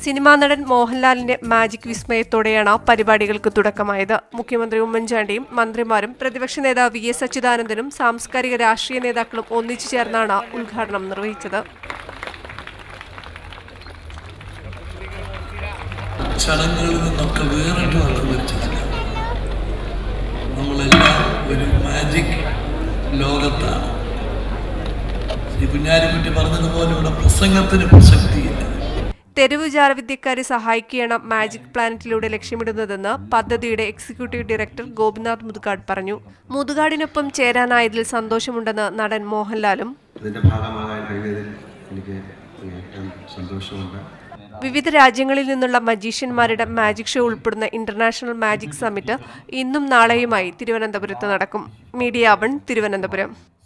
Cinema നടൻ മോഹൻലാലിന്റെ magic വിസ്മയത്തോടെയാണ് പരിപാടികൾക്ക് തുടക്കമായത്. മുഖ്യമന്ത്രി ഉമ്മൻചാണ്ടിയും മന്ത്രിമാരും പ്രതിപക്ഷ നേതാവ് വി എസ് അച്യുതാനന്ദനും സാംസ്കാരിക രാഷ്ട്രീയ നേതാക്കളും ഒന്നിച്ചു ചേർന്നാണ് ഉദ്ഘാടനം നിർവഹിച്ചത്. ചടങ്ങുകളിൽ നിന്നൊക്കെ വേറിട്ട് വന്നിട്ടില്ല. നമ്മളെല്ലാം ഒരു മാജിക് ലോകത്താണ്. ഈ കുഞ്ഞാലിക്കുട്ടി പറഞ്ഞതുപോലെ ഇവിടെ പ്രസംഗത്തിന് പ്രസക്തിയില്ല. തെരുവ് ജാലവിദ്യക്കാരെ സഹായിക്കുകയാണ് മാജിക് പ്ലാനറ്റിലൂടെ ലക്ഷ്യമിടുന്നതെന്ന് പദ്ധതിയുടെ എക്സിക്യൂട്ടീവ് ഡയറക്ടർ ഗോപിനാഥ് മുതുകാട് പറഞ്ഞു. മുതുകാടിനൊപ്പം ചേരാനായതിൽ സന്തോഷമുണ്ടെന്ന് നടൻ മോഹൻലാലും വിവിധ രാജ്യങ്ങളിൽ നിന്നുള്ള മജീഷ്യന്മാരുടെ മാജിക് ഷോ ഉൾപ്പെടുന്ന ഇന്റർനാഷണൽ മാജിക് സമ്മിറ്റ് ഇന്നും നാളെയുമായി തിരുവനന്തപുരത്ത് നടക്കും. മീഡിയ 1 തിരുവനന്തപുരം.